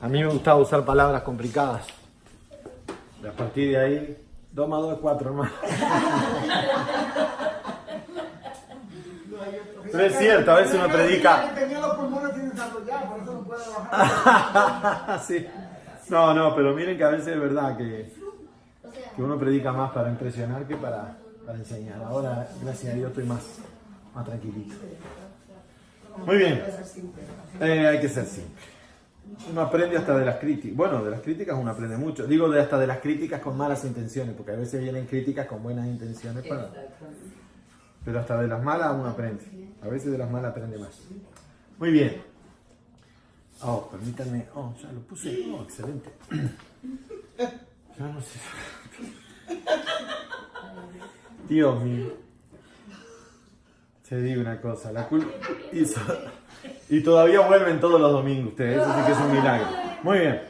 A mí me gustaba usar palabras complicadas. Y a partir de ahí, 2 más 2 es 4, hermano. Pero es cierto, a veces uno predica. Tenía los pulmones sin desarrollar, por eso no puede bajar. Sí. No, pero miren que a veces es verdad que uno predica más para impresionar que para enseñar. Ahora, gracias a Dios, estoy más tranquilito. Muy bien. Hay que ser simple. Uno aprende hasta de las críticas. Bueno, de las críticas uno aprende mucho. Digo hasta de las críticas con malas intenciones, porque a veces vienen críticas con buenas intenciones pero hasta de las malas uno aprende. A veces de las malas aprende más. Muy bien. Permítanme. Ya lo puse. Excelente. Ya no sé. Dios mío. Te digo una cosa. La culpa hizo... Y todavía vuelven todos los domingos ustedes. Eso sí que es un milagro. Muy bien.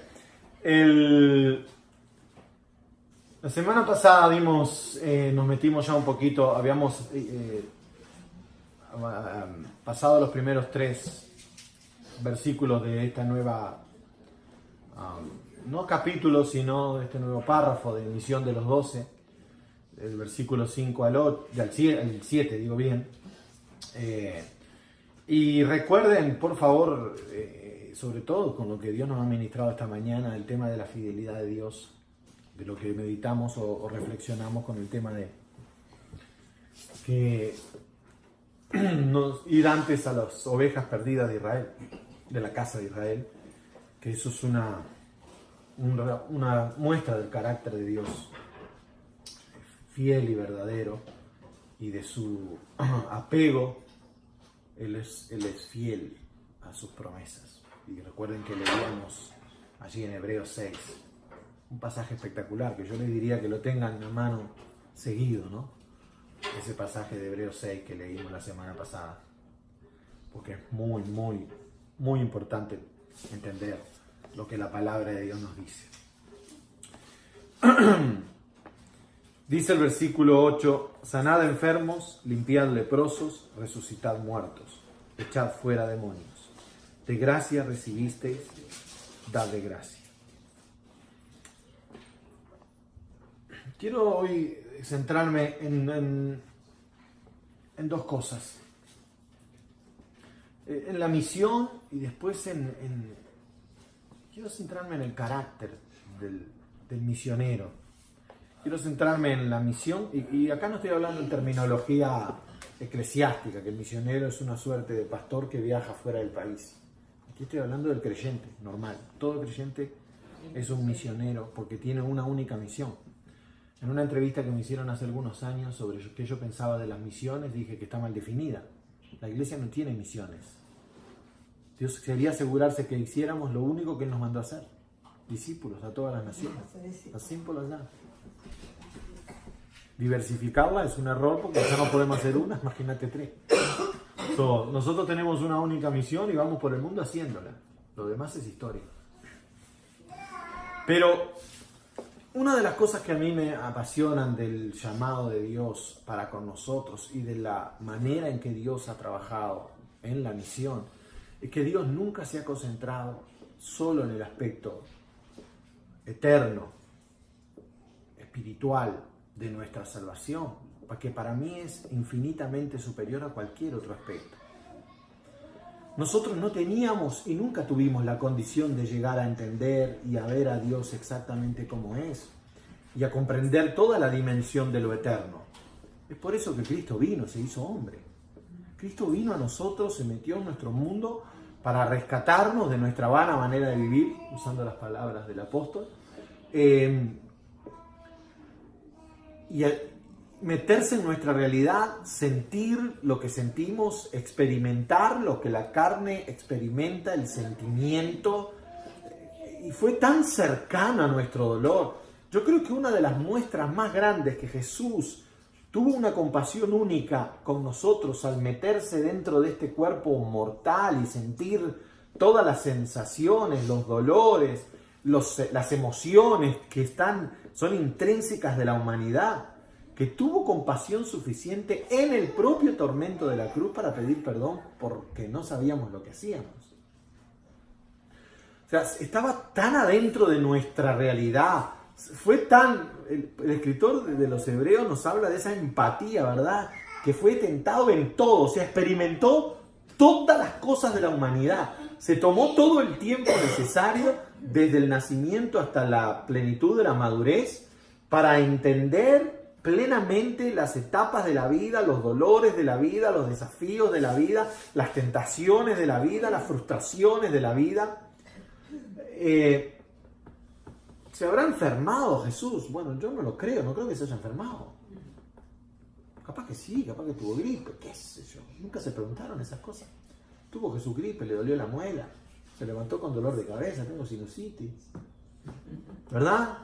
La semana pasada nos metimos ya un poquito. Habíamos pasado los primeros 3 versículos de esta nueva, no capítulo, sino de este nuevo párrafo de Misión de los 12, del versículo 5 al 7, digo bien. Y recuerden, por favor, sobre todo con lo que Dios nos ha ministrado esta mañana, el tema de la fidelidad de Dios, de lo que meditamos o reflexionamos con el tema de que ir antes a las ovejas perdidas de Israel, de la casa de Israel, que eso es una muestra del carácter de Dios fiel y verdadero y de su apego. Él es fiel a sus promesas. Y recuerden que leíamos allí en Hebreos 6, un pasaje espectacular, que yo les diría que lo tengan en mano seguido, ¿no? Ese pasaje de Hebreos 6 que leímos la semana pasada. Porque es muy, muy, muy importante entender lo que la palabra de Dios nos dice. Dice el versículo 8, sanad enfermos, limpiad leprosos, resucitad muertos, echad fuera demonios. De gracia recibisteis, dad de gracia. Quiero hoy centrarme en 2 cosas. En la misión y después quiero centrarme en el carácter del misionero. Quiero centrarme en la misión, y acá no estoy hablando en terminología eclesiástica, que el misionero es una suerte de pastor que viaja fuera del país. Aquí estoy hablando del creyente, normal. Todo creyente es un misionero porque tiene una única misión. En una entrevista que me hicieron hace algunos años sobre qué yo pensaba de las misiones, dije que está mal definida. La iglesia no tiene misiones. Dios quería asegurarse que hiciéramos lo único que Él nos mandó a hacer. Discípulos a todas las naciones. As simple as that. Diversificarla es un error porque ya no podemos hacer una, imagínate 3. Nosotros tenemos una única misión y vamos por el mundo haciéndola. Lo demás es historia. Pero una de las cosas que a mí me apasionan del llamado de Dios para con nosotros y de la manera en que Dios ha trabajado en la misión es que Dios nunca se ha concentrado solo en el aspecto eterno, espiritual de nuestra salvación, porque para mí es infinitamente superior a cualquier otro aspecto. Nosotros no teníamos y nunca tuvimos la condición de llegar a entender y a ver a Dios exactamente como es y a comprender toda la dimensión de lo eterno. Es por eso que Cristo vino, se hizo hombre. Cristo vino a nosotros, se metió en nuestro mundo para rescatarnos de nuestra vana manera de vivir, usando las palabras del apóstol, y meterse en nuestra realidad, sentir lo que sentimos, experimentar lo que la carne experimenta, el sentimiento, y fue tan cercano a nuestro dolor. Yo creo que una de las muestras más grandes que Jesús tuvo una compasión única con nosotros al meterse dentro de este cuerpo mortal y sentir todas las sensaciones, los dolores, las emociones que son intrínsecas de la humanidad, que tuvo compasión suficiente en el propio tormento de la cruz para pedir perdón porque no sabíamos lo que hacíamos. sea, estaba tan adentro de nuestra realidad. Fue tan... El escritor de los Hebreos nos habla de esa empatía, ¿verdad? Que fue tentado en todo, o sea, experimentó todas las cosas de la humanidad. Se tomó todo el tiempo necesario, desde el nacimiento hasta la plenitud de la madurez, para entender plenamente las etapas de la vida, los dolores de la vida, los desafíos de la vida, las tentaciones de la vida, las frustraciones de la vida. ¿Se habrá enfermado Jesús? Bueno, yo no lo creo, no creo que se haya enfermado. Capaz que sí, capaz que tuvo gripe, qué sé yo. Nunca se preguntaron esas cosas. Tuvo Jesús gripe, le dolió la muela, se levantó con dolor de cabeza, tengo sinusitis. ¿Verdad?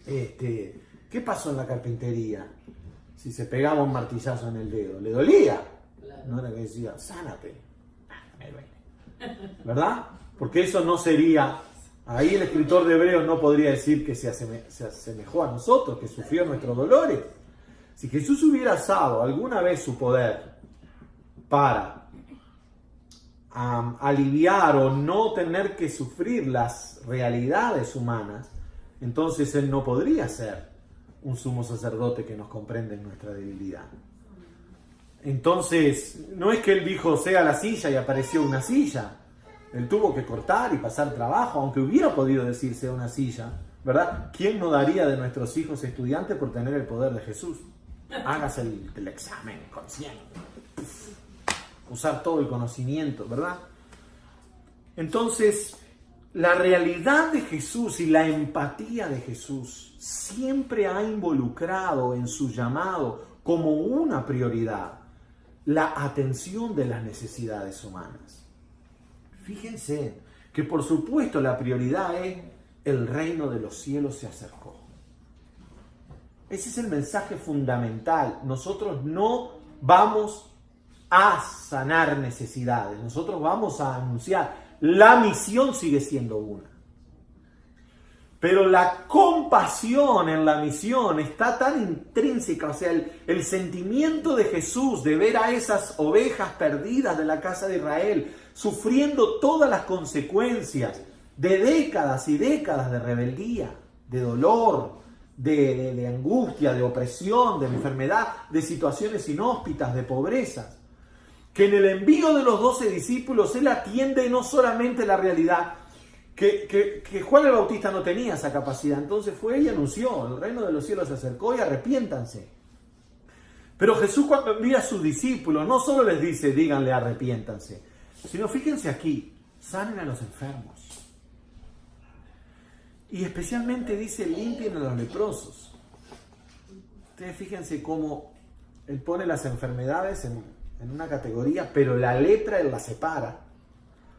¿Qué pasó en la carpintería? Si se pegaba un martillazo en el dedo, ¿le dolía? No era que decía, sánate. Me duele. ¿Verdad? Porque eso no sería... Ahí el escritor de Hebreos no podría decir que se asemejó a nosotros, que sufrió nuestros dolores. Si Jesús hubiera usado alguna vez su poder para aliviar o no tener que sufrir las realidades humanas, entonces Él no podría ser un sumo sacerdote que nos comprende en nuestra debilidad. Entonces, no es que Él dijo, sea la silla y apareció una silla. Él tuvo que cortar y pasar trabajo, aunque hubiera podido decirse una silla, ¿verdad? ¿Quién no daría de nuestros hijos estudiantes por tener el poder de Jesús? Hágase el examen consciente. Usar todo el conocimiento, ¿verdad? Entonces, la realidad de Jesús y la empatía de Jesús siempre ha involucrado en su llamado como una prioridad la atención de las necesidades humanas. Fíjense que por supuesto la prioridad es el reino de los cielos se acercó. Ese es el mensaje fundamental. Nosotros no vamos a sanar necesidades, nosotros vamos a anunciar. La misión sigue siendo una. Pero la compasión en la misión está tan intrínseca, o sea, el sentimiento de Jesús de ver a esas ovejas perdidas de la casa de Israel sufriendo todas las consecuencias de décadas y décadas de rebeldía, de dolor, de angustia, de opresión, de enfermedad, de situaciones inhóspitas, de pobreza. Que en el envío de los 12 discípulos Él atiende no solamente la realidad, que Juan el Bautista no tenía esa capacidad, entonces fue y anunció, el reino de los cielos se acercó y arrepiéntanse. Pero Jesús cuando envía a sus discípulos no solo les dice, díganle arrepiéntanse, sino fíjense aquí, sanen a los enfermos. Y especialmente dice, limpien a los leprosos. Ustedes fíjense cómo Él pone las enfermedades en una categoría, pero la lepra Él la separa.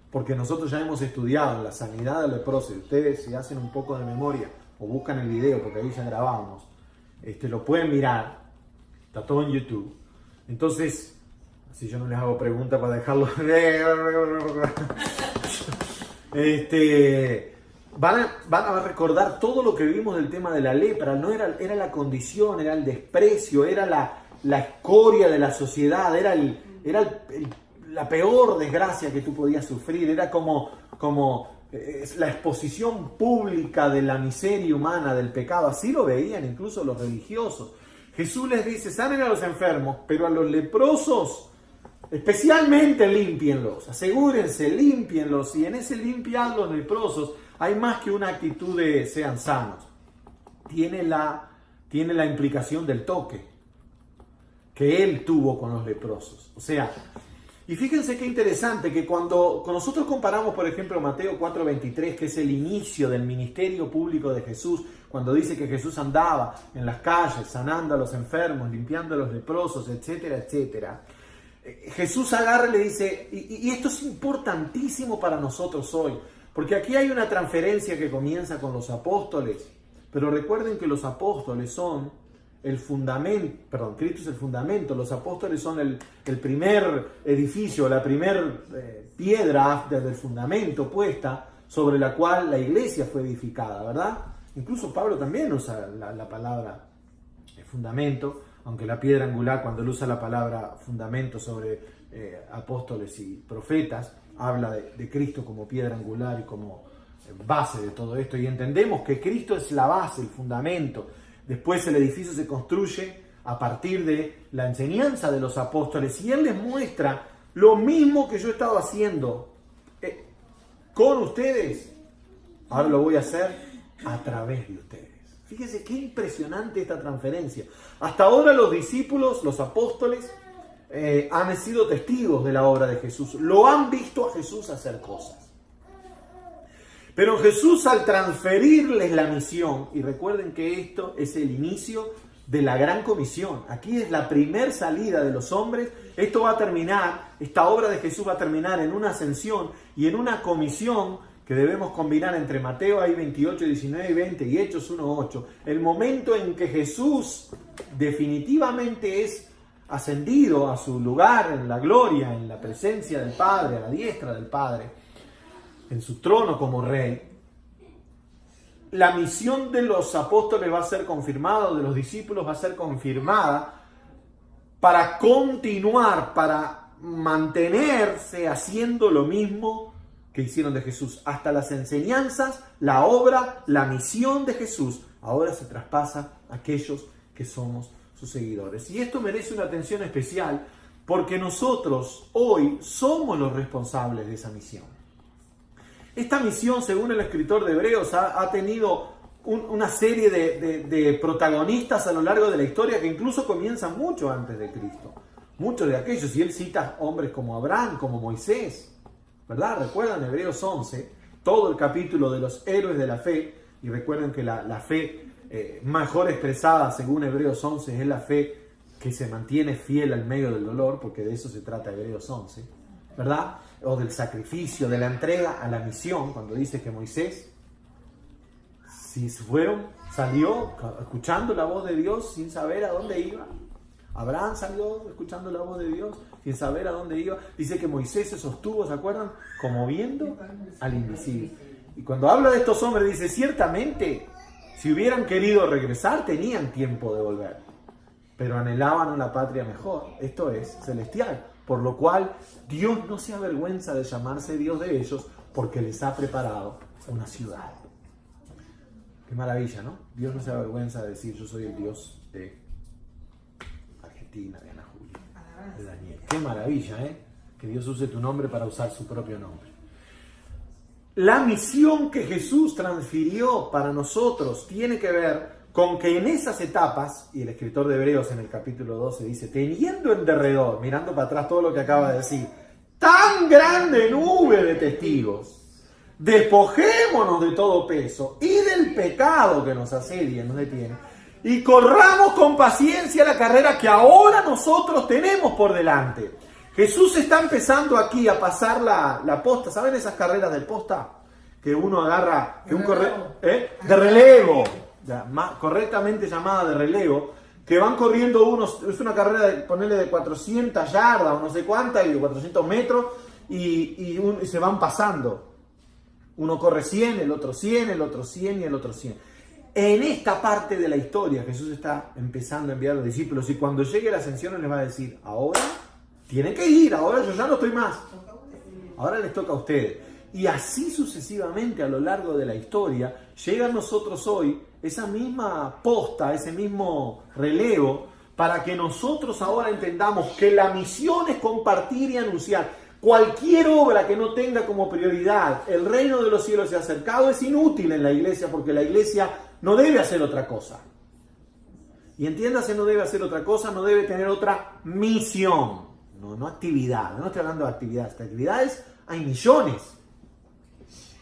Porque nosotros ya hemos estudiado en la sanidad del leproso. Y ustedes, si hacen un poco de memoria o buscan el video, porque ahí ya grabamos, lo pueden mirar. Está todo en YouTube. Entonces, si yo no les hago preguntas para dejarlo... Van a recordar todo lo que vimos del tema de la lepra. No era la condición, era el desprecio, era la escoria de la sociedad, era la peor desgracia que tú podías sufrir, era como la exposición pública de la miseria humana, del pecado. Así lo veían incluso los religiosos. Jesús les dice, sanen a los enfermos, pero a los leprosos especialmente límpienlos, asegúrense, límpienlos, y en ese limpiar los leprosos hay más que una actitud de sean sanos. Tiene la implicación del toque que Él tuvo con los leprosos. O sea, y fíjense qué interesante que cuando nosotros comparamos, por ejemplo, Mateo 4:23, que es el inicio del ministerio público de Jesús, cuando dice que Jesús andaba en las calles, sanando a los enfermos, limpiando a los leprosos, etcétera, etcétera. Jesús agarra y le dice, y esto es importantísimo para nosotros hoy, porque aquí hay una transferencia que comienza con los apóstoles, pero recuerden que los apóstoles son el fundamento, Cristo es el fundamento, los apóstoles son el primer edificio, la primer piedra desde el fundamento puesta sobre la cual la iglesia fue edificada, ¿verdad? Incluso Pablo también usa la palabra fundamento, aunque la piedra angular, cuando él usa la palabra fundamento sobre apóstoles y profetas, habla de Cristo como piedra angular y como base de todo esto y entendemos que Cristo es la base, el fundamento. Después el edificio se construye a partir de la enseñanza de los apóstoles y Él les muestra lo mismo que yo he estado haciendo con ustedes. Ahora lo voy a hacer a través de ustedes. Fíjense qué impresionante esta transferencia. Hasta ahora los discípulos, los apóstoles, han sido testigos de la obra de Jesús. Lo han visto a Jesús hacer cosas. Pero Jesús, al transferirles la misión, y recuerden que esto es el inicio de la gran comisión. Aquí es la primer salida de los hombres. Esto va a terminar, esta obra de Jesús va a terminar en una ascensión y en una comisión que debemos combinar entre Mateo ahí 28, 19 y 20 y Hechos 1, 8. El momento en que Jesús definitivamente es ascendido a su lugar en la gloria, en la presencia del Padre, a la diestra del Padre, en su trono como Rey. La misión de los apóstoles va a ser confirmada, de los discípulos va a ser confirmada para continuar, para mantenerse haciendo lo mismo que hicieron de Jesús. Hasta las enseñanzas, la obra, la misión de Jesús, ahora se traspasa a aquellos que somos sus seguidores. Y esto merece una atención especial porque nosotros hoy somos los responsables de esa misión. Esta misión, según el escritor de Hebreos, ha tenido una serie de protagonistas a lo largo de la historia que incluso comienzan mucho antes de Cristo. Muchos de aquellos, y él cita hombres como Abraham, como Moisés, ¿verdad? Recuerdan Hebreos 11, todo el capítulo de los héroes de la fe, y recuerden que la fe mejor expresada según Hebreos 11 es la fe que se mantiene fiel al medio del dolor, porque de eso se trata Hebreos 11, ¿verdad? O del sacrificio, de la entrega a la misión, cuando dice que Moisés, salió escuchando la voz de Dios sin saber a dónde iba. Abraham salió escuchando la voz de Dios sin saber a dónde iba. Dice que Moisés se sostuvo, ¿se acuerdan? Como viendo al invisible. Y cuando habla de estos hombres dice, ciertamente, si hubieran querido regresar, tenían tiempo de volver. Pero anhelaban una patria mejor, esto es, celestial. Por lo cual, Dios no se avergüenza de llamarse Dios de ellos, porque les ha preparado una ciudad. Qué maravilla, ¿no? Dios no se avergüenza de decir, yo soy el Dios de Argentina, de Ana Julia, de Daniel. Qué maravilla, ¿eh? Que Dios use tu nombre para usar su propio nombre. La misión que Jesús transfirió para nosotros tiene que ver con que en esas etapas, y el escritor de Hebreos en el capítulo 12 dice, teniendo en derredor, mirando para atrás todo lo que acaba de decir, tan grande nube de testigos, despojémonos de todo peso y del pecado que nos asedia y nos detiene, y corramos con paciencia la carrera que ahora nosotros tenemos por delante. Jesús está empezando aquí a pasar la posta. ¿Saben esas carreras de posta? Que uno agarra, que de relevo, correctamente llamada de relevo, que van corriendo unos, es una carrera de ponerle de 400 yardas o no sé cuántas, y de 400 metros, y se van pasando. Uno corre 100, el otro 100, el otro 100 y el otro 100. En esta parte de la historia Jesús está empezando a enviar a los discípulos, y cuando llegue la ascensión Él les va a decir, ahora tienen que ir, ahora yo ya no estoy más, ahora les toca a ustedes. Y así sucesivamente a lo largo de la historia llega a nosotros hoy esa misma posta, ese mismo relevo, para que nosotros ahora entendamos que la misión es compartir y anunciar. Cualquier obra que no tenga como prioridad el reino de los cielos se ha acercado es inútil en la iglesia, porque la iglesia no debe hacer otra cosa. Y entiéndase, no debe hacer otra cosa, no debe tener otra misión, no actividad. No estoy hablando de actividades, actividades hay millones.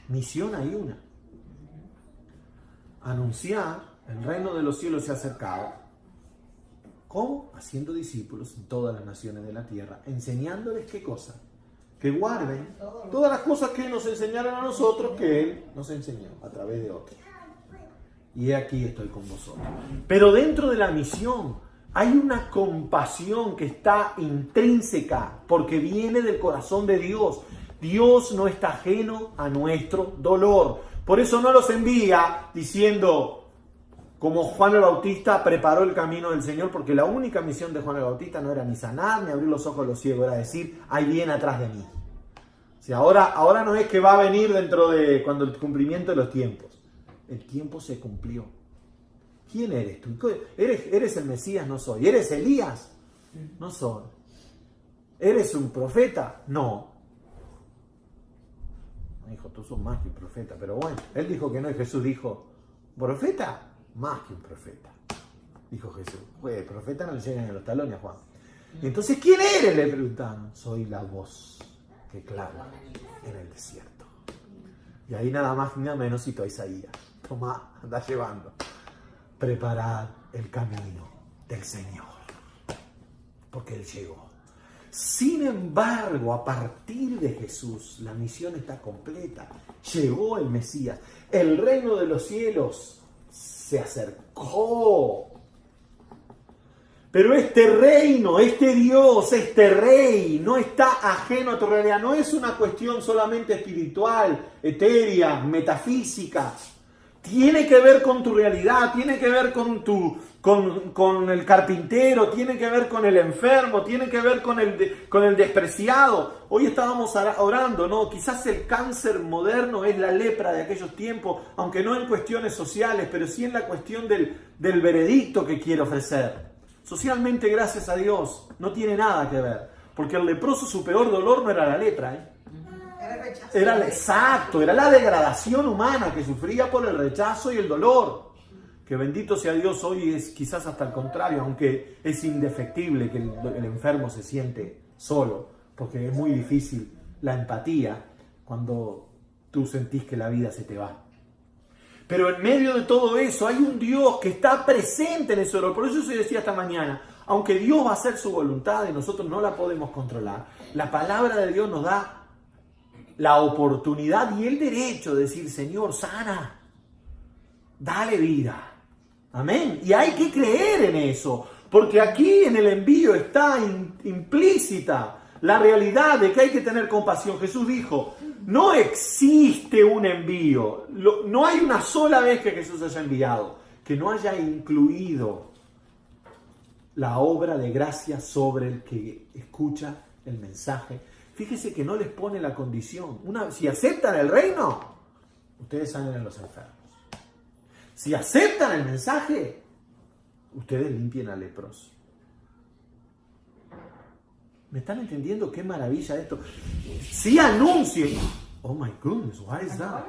Misión hay una. Anunciar el reino de los cielos se ha acercado. ¿Cómo? Haciendo discípulos en todas las naciones de la tierra, enseñándoles ¿qué cosa? Que guarden todas las cosas que nos enseñaron a nosotros, que Él nos enseñó a través de otros. Y aquí estoy con vosotros. Pero dentro de la misión hay una compasión que está intrínseca, porque viene del corazón de Dios. Dios no está ajeno a nuestro dolor. Por eso no los envía diciendo, como Juan el Bautista preparó el camino del Señor, porque la única misión de Juan el Bautista no era ni sanar, ni abrir los ojos a los ciegos, era decir, ahí viene atrás de mí. Si ahora no es que va a venir dentro de cuando el cumplimiento de los tiempos. El tiempo se cumplió. ¿Quién eres tú? ¿Eres el Mesías? No soy. ¿Eres Elías? No soy. ¿Eres un profeta? No. Dijo, tú sos más que un profeta. Pero bueno, él dijo que no y Jesús dijo, ¿profeta? Más que un profeta. Dijo Jesús. Pues profeta no le llegan a los talones a Juan. Y entonces, ¿quién eres? Le preguntaron. Soy la voz que clama en el desierto. Y ahí nada más ni nada menos cito a Isaías. Tomá, anda llevando. Preparad el camino del Señor. Porque Él llegó. Sin embargo, a partir de Jesús, la misión está completa. Llegó el Mesías. El reino de los cielos se acercó. Pero este reino, este Dios, este Rey, no está ajeno a tu realidad. No es una cuestión solamente espiritual, etérea, metafísica. Tiene que ver con tu realidad, tiene que ver con el carpintero, tiene que ver con el enfermo, tiene que ver con el despreciado. Hoy estábamos orando, ¿no? Quizás el cáncer moderno es la lepra de aquellos tiempos, aunque no en cuestiones sociales, pero sí en la cuestión del veredicto que quiere ofrecer. Socialmente, gracias a Dios, no tiene nada que ver. Porque el leproso, su peor dolor no era la lepra, ¿eh? Era la degradación humana que sufría por el rechazo y el dolor. Que bendito sea Dios, hoy es quizás hasta el contrario, aunque es indefectible que el enfermo se siente solo, porque es muy difícil la empatía cuando tú sentís que la vida se te va. Pero en medio de todo eso hay un Dios que está presente en ese dolor. Por eso se decía esta mañana, aunque Dios va a hacer su voluntad y nosotros no la podemos controlar, la palabra de Dios nos da la oportunidad y el derecho de decir, Señor, sana, dale vida. Amén. Y hay que creer en eso, porque aquí en el envío está implícita la realidad de que hay que tener compasión. Jesús dijo, no existe un envío, no hay una sola vez que Jesús haya enviado, que no haya incluido la obra de gracia sobre el que escucha el mensaje. Fíjese que no les pone la condición. Si aceptan el reino, ustedes salen a los enfermos. Si aceptan el mensaje, ustedes limpien al leproso. ¿Me están entendiendo qué maravilla esto? Si anuncien. Oh my goodness, what is that?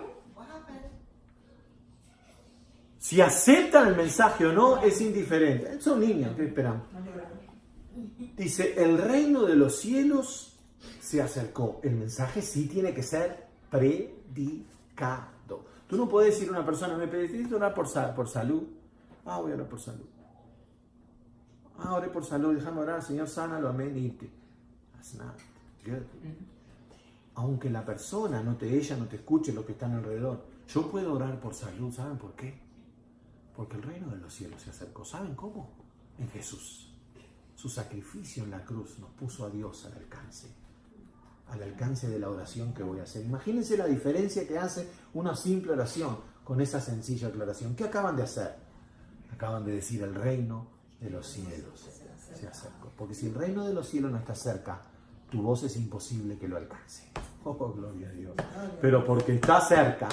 Si aceptan el mensaje o no, es indiferente. Son niños, ¿qué esperan? Dice, el reino de los cielos se acercó. El mensaje sí tiene que ser predicado. Tú no puedes decir a una persona, me pediste orar por salud. Ah, voy a orar por salud. Ah, oré por salud, déjame orar, Señor, sánalo, amén, y that's not good. Aunque la persona ella no te escuche lo que está alrededor. Yo puedo orar por salud, ¿saben por qué? Porque el reino de los cielos se acercó. ¿Saben cómo? En Jesús. Su sacrificio en la cruz nos puso a Dios al alcance de la oración que voy a hacer. Imagínense la diferencia que hace una simple oración con esa sencilla aclaración. ¿Qué acaban de hacer? Acaban de decir, el reino de los cielos se acercó. Porque si el reino de los cielos no está cerca, tu voz es imposible que lo alcance. Oh, gloria a Dios. Pero porque está cerca,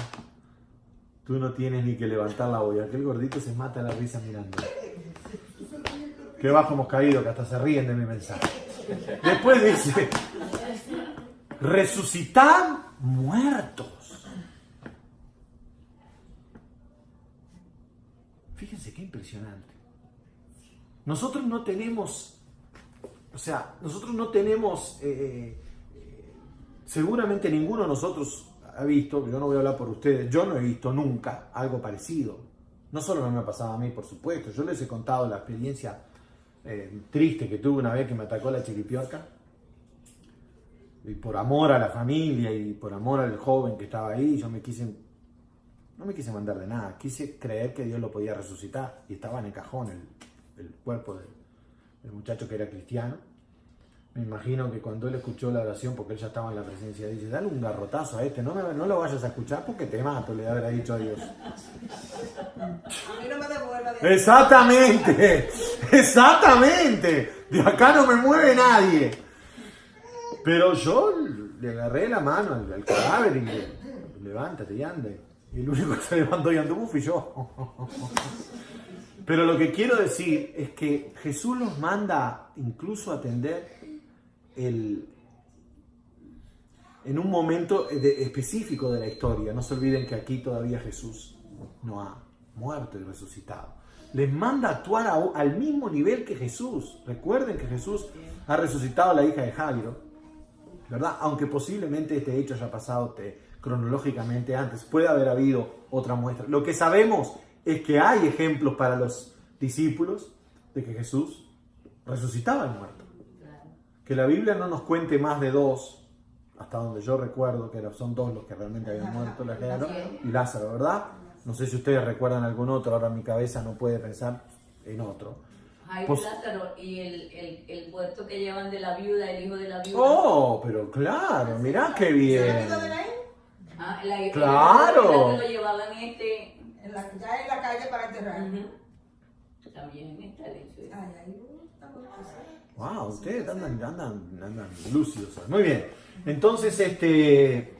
tú no tienes ni que levantar la voz. Aquel gordito se mata la risa mirando. Qué bajo hemos caído, que hasta se ríen de mi mensaje. Después dice, resucitad muertos. Fíjense qué impresionante. Nosotros no tenemos, seguramente ninguno de nosotros ha visto, yo no voy a hablar por ustedes, yo no he visto nunca algo parecido. No solo no me ha pasado a mí, por supuesto, yo les he contado la experiencia triste que tuve una vez que me atacó la chiripiorca. Y por amor a la familia y por amor al joven que estaba ahí, no me quise mandar de nada. Quise creer que Dios lo podía resucitar. Y estaba en el cajón el cuerpo del muchacho que era cristiano. Me imagino que cuando él escuchó la oración, porque él ya estaba en la presencia, dice, dale un garrotazo a este, no lo vayas a escuchar porque te mato, le habrá dicho a Dios. Exactamente. De acá no me mueve nadie. Pero yo le agarré la mano al cadáver y le levántate y ande. Y el único que se levantó y anduvo fui yo. Pero lo que quiero decir es que Jesús los manda incluso a atender en un momento específico de la historia. No se olviden que aquí todavía Jesús no ha muerto y resucitado. Les manda a actuar al mismo nivel que Jesús. Recuerden que Jesús ha resucitado a la hija de Jairo, ¿verdad? Aunque posiblemente este hecho haya pasado cronológicamente antes. Puede haber habido otra muestra. Lo que sabemos es que hay ejemplos para los discípulos de que Jesús resucitaba al muerto. Que la Biblia no nos cuente más de dos, hasta donde yo recuerdo que son dos los que realmente habían muerto, Lázaro y Lázaro, ¿verdad? No sé si ustedes recuerdan algún otro, ahora mi cabeza no puede pensar en otro. Jairo, Lázaro y el muerto que llevan de la viuda, el hijo de la viuda. Oh, pero claro, mirá qué bien. Claro. Claro. Lo llevaban ya en la calle para enterrar. También está el hecho. Wow, ustedes andan lúcidos. Muy bien. Entonces, qué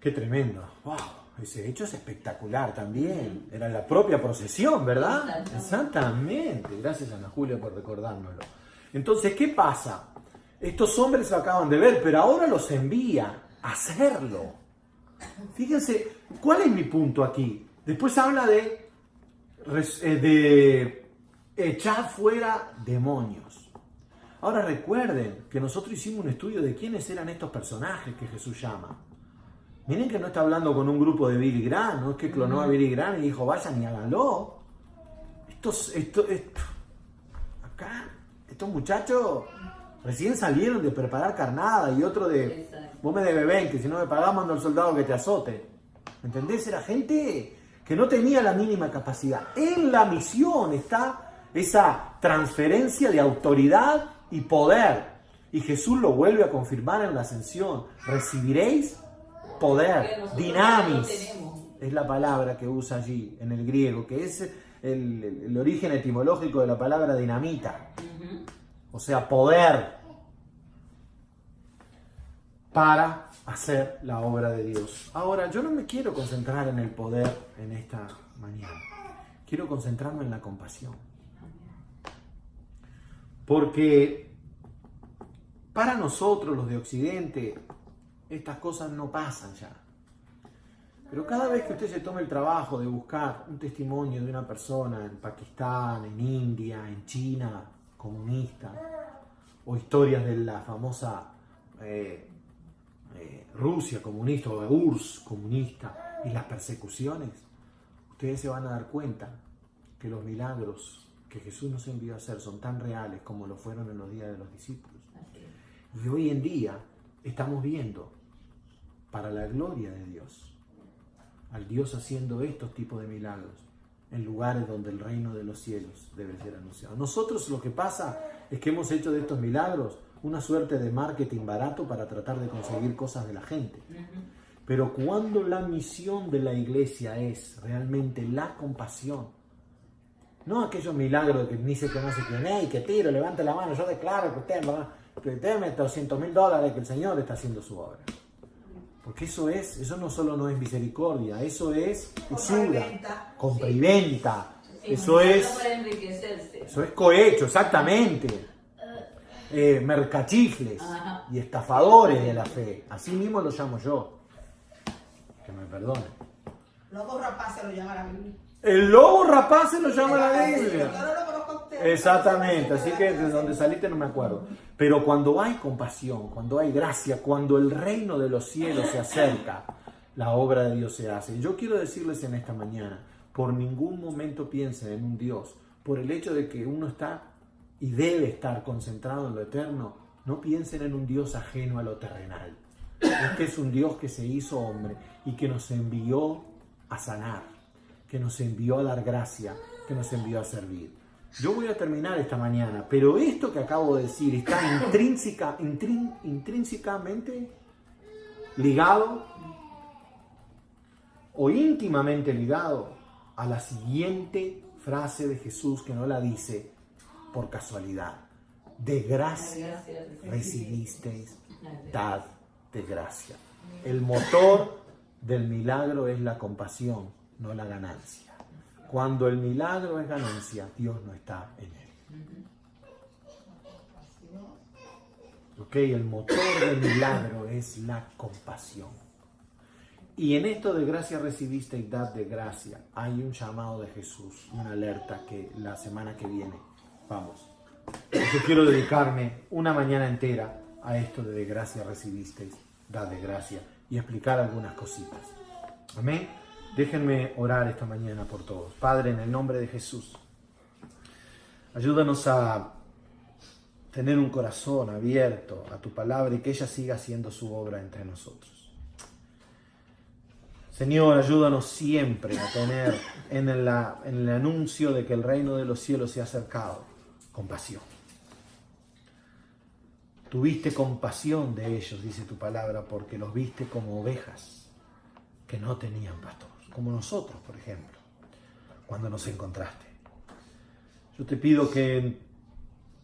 tremendo. Wow, ese hecho es espectacular también. Era la propia procesión, ¿verdad? Exactamente. Gracias, Ana Julia, por recordárnoslo. Entonces, ¿qué pasa? Estos hombres lo acaban de ver, pero ahora los envía a hacerlo. Fíjense, ¿cuál es mi punto aquí? Después habla de echar fuera demonios. Ahora recuerden que nosotros hicimos un estudio de quiénes eran estos personajes que Jesús llama. Miren que no está hablando con un grupo de Billy Graham, no es que clonó a Billy Graham y dijo vayan y háganlo. Estos muchachos recién salieron de preparar carnada y otro de vos me debes 20, si no me pagás mando al soldado que te azote. ¿Entendés? Era gente que no tenía la mínima capacidad. En la misión está esa transferencia de autoridad y poder. Y Jesús lo vuelve a confirmar en la ascensión. Recibiréis poder, dinamis. Es la palabra que usa allí en el griego, que es el origen etimológico de la palabra dinamita. O sea, poder para hacer la obra de Dios. Ahora, yo no me quiero concentrar en el poder en esta mañana. Quiero concentrarme en la compasión. Porque para nosotros, los de Occidente, estas cosas no pasan ya. Pero cada vez que usted se tome el trabajo de buscar un testimonio de una persona en Pakistán, en India, en China, comunista, o historias de la famosa Rusia comunista o URSS comunista y las persecuciones, ustedes se van a dar cuenta que los milagros que Jesús nos envió a hacer son tan reales como lo fueron en los días de los discípulos. Y hoy en día estamos viendo, para la gloria de Dios, al Dios haciendo estos tipos de milagros en lugares donde el reino de los cielos debe ser anunciado. Nosotros lo que pasa es que hemos hecho de estos milagros una suerte de marketing barato para tratar de conseguir cosas de la gente. Pero cuando la misión de la iglesia es realmente la compasión, no aquellos milagros que ni se conoce quién es, y que tiro, levante la mano, yo declaro que usted deme $200,000 que el Señor está haciendo su obra. Porque eso no solo no es misericordia, eso es usura, compra y venta. Eso es cohecho, exactamente. Mercachifles y estafadores de la fe. Así mismo lo llamo yo. Que me perdonen. Lobo rapaz se lo llama la Biblia. El lobo rapaz se lo llama la Biblia. Exactamente, así que de donde saliste no me acuerdo. Pero cuando hay compasión, cuando hay gracia, cuando el reino de los cielos se acerca, la obra de Dios se hace. Y yo quiero decirles en esta mañana, por ningún momento piensen en un Dios, por el hecho de que uno está y debe estar concentrado en lo eterno, no piensen en un Dios ajeno a lo terrenal. Este es un Dios que se hizo hombre y que nos envió a sanar, que nos envió a dar gracia, que nos envió a servir. Yo voy a terminar esta mañana, pero esto que acabo de decir está intrínsecamente ligado o íntimamente ligado a la siguiente frase de Jesús, que no la dice por casualidad. De gracia recibisteis, dad de gracia. El motor del milagro es la compasión, no la ganancia. Cuando el milagro es ganancia, Dios no está en él. ¿Ok? El motor del milagro es la compasión. Y en esto de gracia recibiste y dad de gracia, hay un llamado de Jesús, una alerta que la semana que viene, vamos. Yo quiero dedicarme una mañana entera a esto de gracia recibisteis, dad de gracia, y explicar algunas cositas. Amén. Déjenme orar esta mañana por todos. Padre, en el nombre de Jesús, ayúdanos a tener un corazón abierto a tu palabra y que ella siga haciendo su obra entre nosotros. Señor, ayúdanos siempre a tener en el anuncio de que el reino de los cielos se ha acercado, compasión. Tuviste compasión de ellos, dice tu palabra, porque los viste como ovejas que no tenían pastor, como nosotros, por ejemplo, cuando nos encontraste. Yo te pido que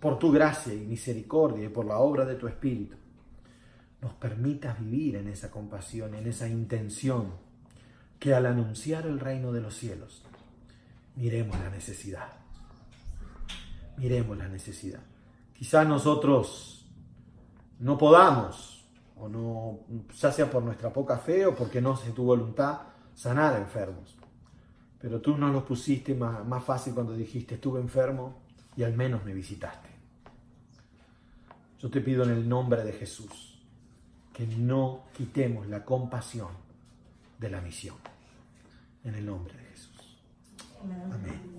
por tu gracia y misericordia y por la obra de tu Espíritu nos permitas vivir en esa compasión, en esa intención, que al anunciar el reino de los cielos miremos la necesidad. Miremos la necesidad. Quizás nosotros no podamos, o no, ya sea por nuestra poca fe o porque no sea tu voluntad, sanar a enfermos. Pero tú nos los pusiste más fácil cuando dijiste, estuve enfermo y al menos me visitaste. Yo te pido en el nombre de Jesús que no quitemos la compasión de la misión. En el nombre de Jesús. Amén.